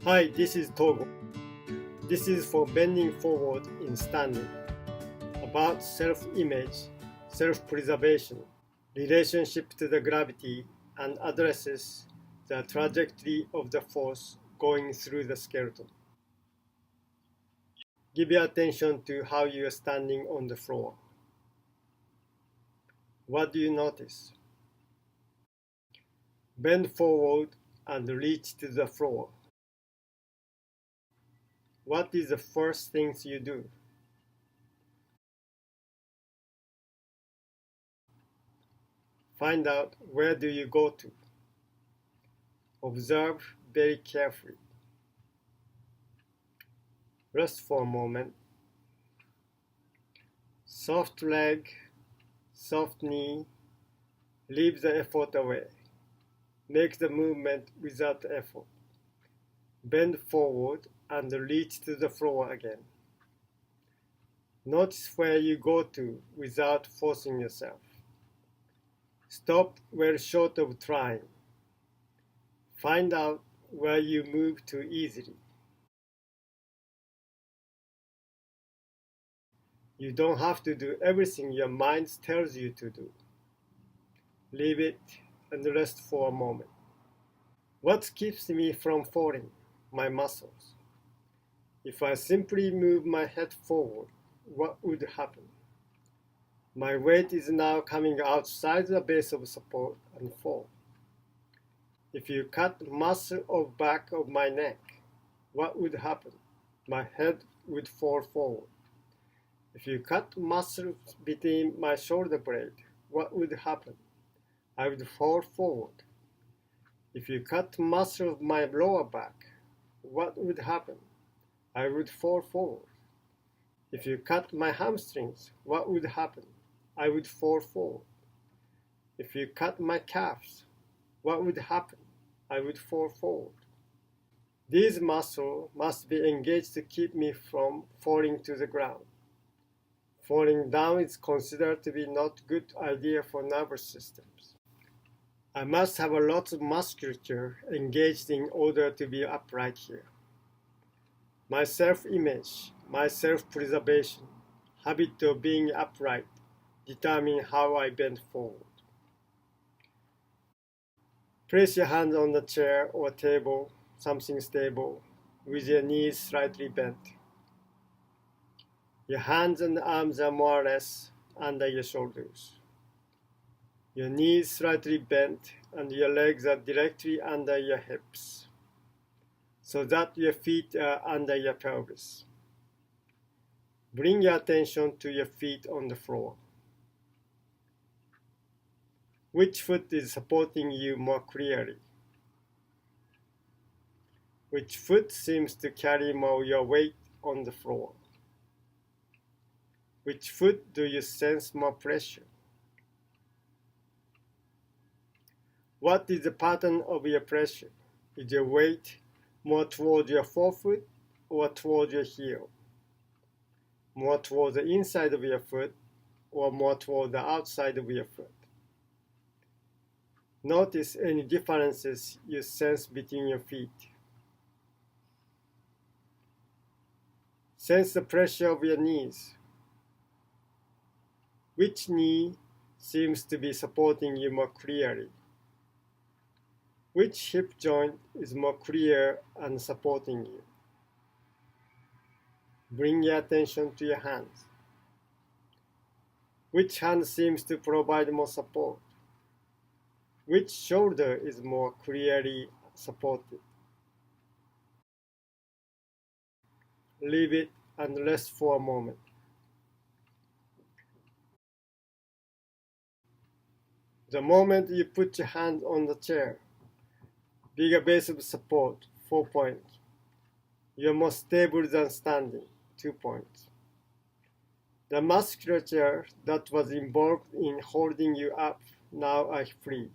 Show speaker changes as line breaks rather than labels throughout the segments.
Hi, this is Togo. This is for bending forward in standing, about self-image, self-preservation, relationship to the gravity, and addresses the trajectory of the force going through the skeleton. Give your attention to how you are standing on the floor. What do you notice? Bend forward and reach to the floor. What is the first things you do? Find out where do you go to. Observe very carefully. Rest for a moment. Soft leg, soft knee. Leave the effort away. Make the movement without effort. Bend forward and reach to the floor again. Notice where you go to without forcing yourself. Stop well short of trying. Find out where you move too easily. You don't have to do everything your mind tells you to do. Leave it and rest for a moment. What keeps me from falling? My muscles. If I simply move my head forward, what would happen? My weight is now coming outside the base of support and fall. If you cut muscle of back of my neck, what would happen? My head would fall forward. If you cut muscles between my shoulder blade, what would happen? I would fall forward. If you cut muscle of my lower back, what would happen? I would fall forward. If you cut my hamstrings, what would happen? I would fall forward. If you cut my calves, what would happen? I would fall forward. These muscles must be engaged to keep me from falling to the ground. Falling down is considered to be not a good idea for nervous systems. I must have a lot of musculature engaged in order to be upright here. My self-image, my self-preservation, habit of being upright determine how I bend forward. Place your hands on the chair or table, something stable, with your knees slightly bent. Your hands and arms are more or less under your shoulders. Your knees slightly bent and your legs are directly under your hips, so that your feet are under your pelvis. Bring your attention to your feet on the floor. Which foot is supporting you more clearly? Which foot seems to carry more your weight on the floor? Which foot do you sense more pressure? What is the pattern of your pressure? Is your weight more toward your forefoot or toward your heel? More toward the inside of your foot or more toward the outside of your foot? Notice any differences you sense between your feet. Sense the pressure of your knees. Which knee seems to be supporting you more clearly? Which hip joint is more clear and supporting you? Bring your attention to your hands. Which hand seems to provide more support? Which shoulder is more clearly supported? Leave it and rest for a moment. The moment you put your hand on the chair, bigger base of support, 4 points. You're more stable than standing, 2 points. The musculature that was involved in holding you up now are free.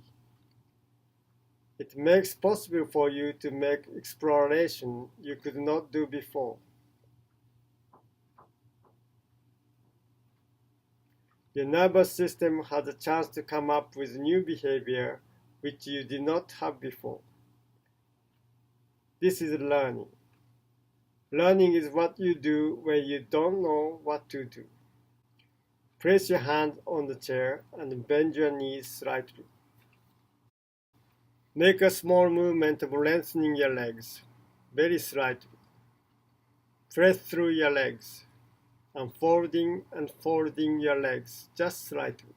It makes possible for you to make exploration you could not do before. Your nervous system has a chance to come up with new behavior which you did not have before. This is learning. Learning is what you do when you don't know what to do. Place your hand on the chair and bend your knees slightly. Make a small movement of lengthening your legs, very slightly. Press through your legs, unfolding and folding your legs just slightly.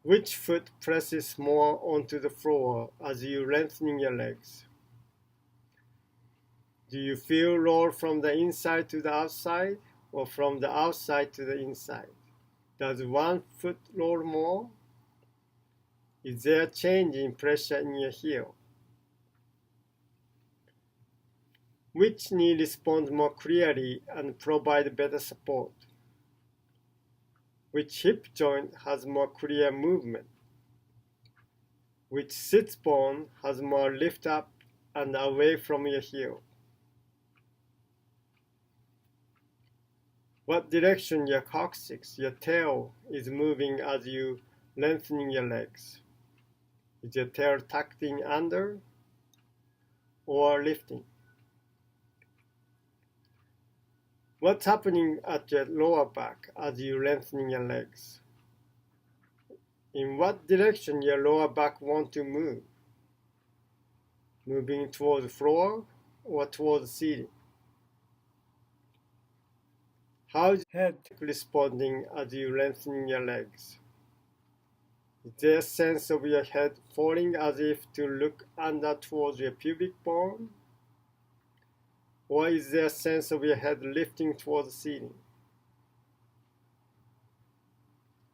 Which foot presses more onto the floor as you lengthening your legs? Do you feel roll from the inside to the outside or from the outside to the inside? Does one foot roll more? Is there a change in pressure in your heel? Which knee responds more clearly and provides better support? Which hip joint has more clear movement? Which sits bone has more lift up and away from your heel? What direction your coccyx, your tail, is moving as you lengthening your legs? Is your tail tucked in under or lifting? What's happening at your lower back as you lengthening your legs? In what direction your lower back want to move? Moving towards the floor or towards the ceiling? How is your head responding as you lengthening your legs? Is there a sense of your head falling as if to look under towards your pubic bone? Or is there a sense of your head lifting towards the ceiling?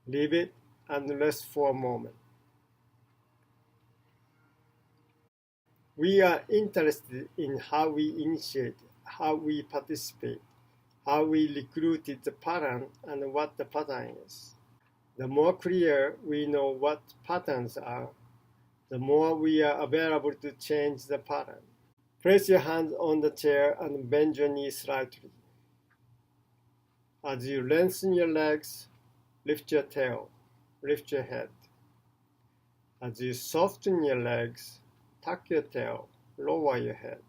Leave it and rest for a moment. We are interested in how we initiate, how we participate, how we recruited the pattern, and what the pattern is. The more clear we know what patterns are, the more we are available to change the pattern. Place your hand on the chair and bend your knees slightly. As you lengthen your legs, lift your tail, lift your head. As you soften your legs, tuck your tail, lower your head.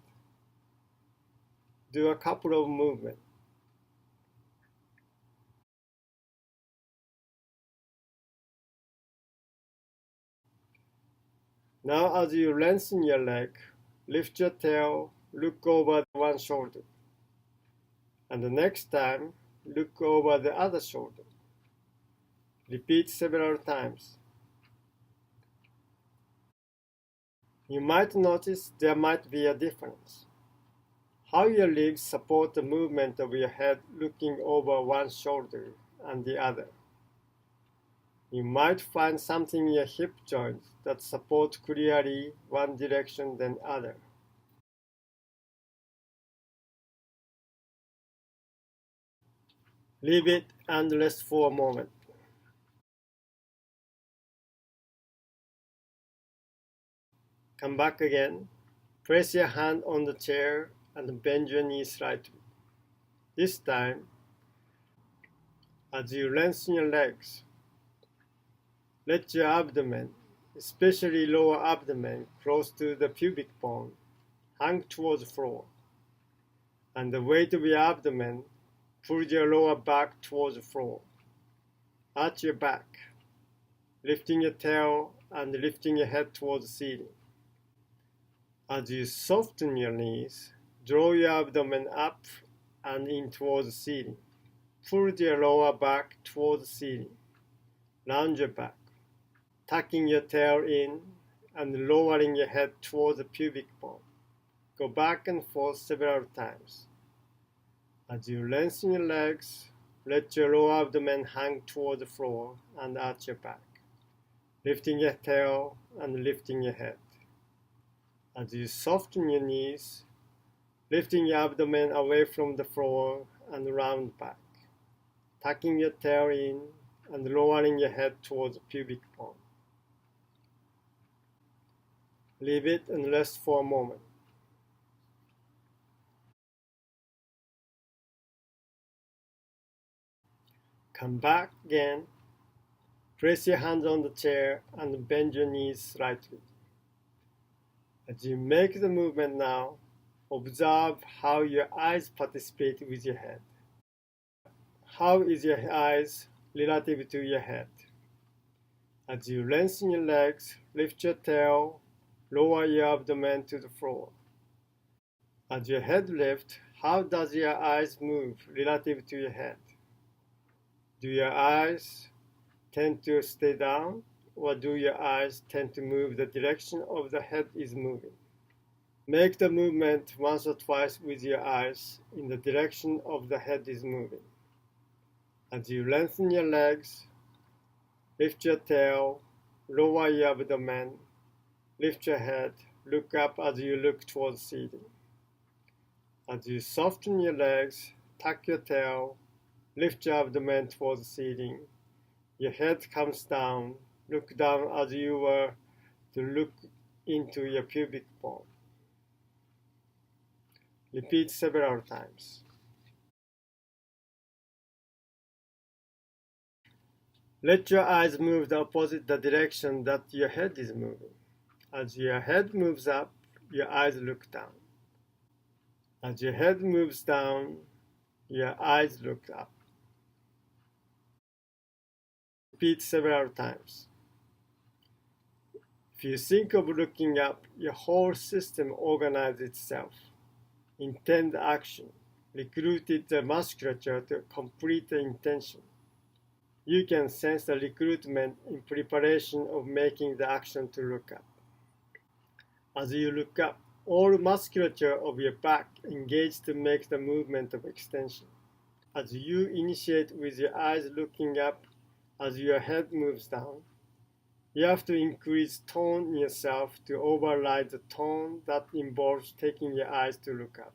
Do a couple of movements. Now as you lengthen your leg, lift your tail, look over one shoulder. And the next time, look over the other shoulder. Repeat several times. You might notice there might be a difference. How your legs support the movement of your head looking over one shoulder and the other. You might find something in your hip joints that support clearly one direction than other. Leave it and rest for a moment. Come back again. Place your hand on the chair and bend your knees slightly. This time, as you lengthen your legs, let your abdomen, especially lower abdomen close to the pubic bone, hang towards the floor. And the weight of your abdomen pull your lower back towards the floor. Arch your back, lifting your tail and lifting your head towards the ceiling. As you soften your knees, draw your abdomen up and in towards the ceiling. Pull your lower back towards the ceiling. Round your back, tucking your tail in and lowering your head towards the pubic bone. Go back and forth several times. As you lengthen your legs, let your lower abdomen hang toward the floor and arch your back, lifting your tail and lifting your head. As you soften your knees, lifting your abdomen away from the floor and round back, tucking your tail in and lowering your head towards the pubic bone. Leave it and rest for a moment. Come back again. Place your hands on the chair and bend your knees slightly. As you make the movement now, observe how your eyes participate with your head. How is your eyes relative to your head? As you lengthen your legs, lift your tail, lower your abdomen to the floor. As your head lifts, how does your eyes move relative to your head? Do your eyes tend to stay down, or do your eyes tend to move the direction of the head is moving? Make the movement once or twice with your eyes in the direction of the head is moving. As you lengthen your legs, lift your tail, lower your abdomen, lift your head, look up as you look towards the ceiling. As you soften your legs, tuck your tail, lift your abdomen towards the ceiling. Your head comes down, look down as you were to look into your pubic bone. Repeat several times. Let your eyes move the opposite the direction that your head is moving. As your head moves up, your eyes look down. As your head moves down, your eyes look up. Repeat several times. If you think of looking up, your whole system organizes itself. Intend action. Recruited the musculature to complete the intention. You can sense the recruitment in preparation of making the action to look up. As you look up, all musculature of your back engages to make the movement of extension. As you initiate with your eyes looking up as your head moves down, you have to increase tone in yourself to override the tone that involves taking your eyes to look up.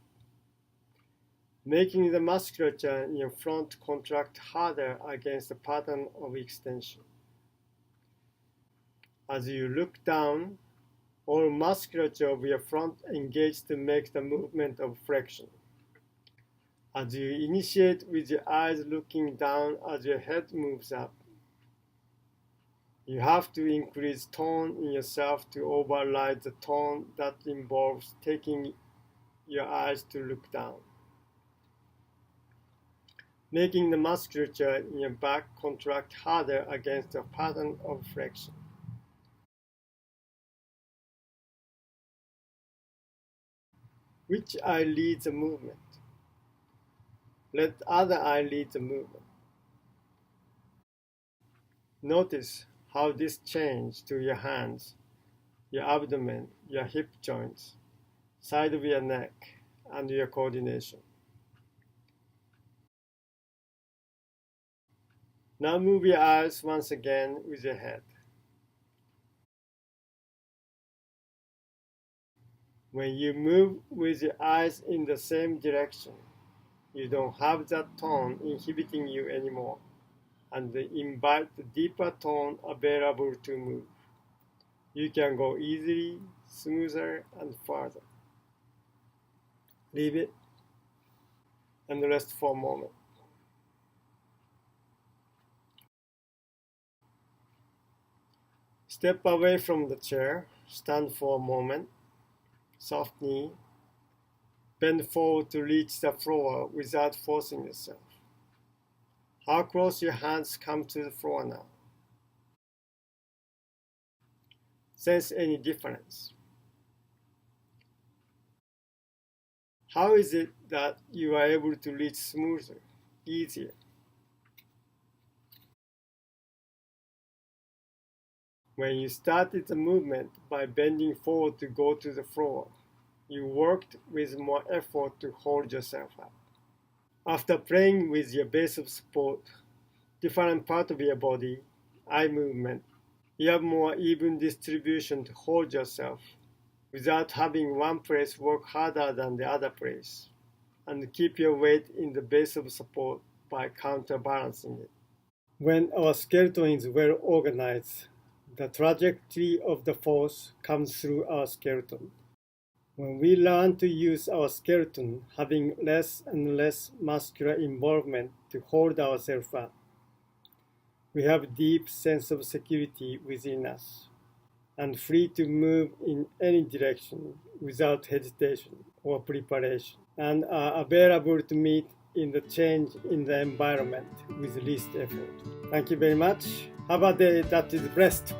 Making the musculature in your front contract harder against the pattern of extension. As you look down, all musculature of your front engages to make the movement of flexion. As you initiate with your eyes looking down as your head moves up, you have to increase tone in yourself to override the tone that involves taking your eyes to look down. Making the musculature in your back contract harder against the pattern of flexion. Which eye leads the movement? Let the other eye lead the movement. Notice how this changes to your hands, your abdomen, your hip joints, side of your neck, and your coordination. Now move your eyes once again with your head. When you move with your eyes in the same direction, you don't have that tone inhibiting you anymore, and invite the deeper tone available to move. You can go easily, smoother, and farther. Leave it and rest for a moment. Step away from the chair, stand for a moment, soft knee, bend forward to reach the floor without forcing yourself. How close your hands come to the floor now? Sense any difference? How is it that you are able to reach smoother, easier? When you started the movement by bending forward to go to the floor, you worked with more effort to hold yourself up. After playing with your base of support, different part of your body, eye movement, you have more even distribution to hold yourself without having one place work harder than the other place, and keep your weight in the base of support by counterbalancing it. When our skeleton is well organized, the trajectory of the force comes through our skeleton. When we learn to use our skeleton, having less and less muscular involvement to hold ourselves up, we have a deep sense of security within us, and free to move in any direction without hesitation or preparation, and are available to meet in the change in the environment with least effort. Thank you very much. Have a day that is blessed.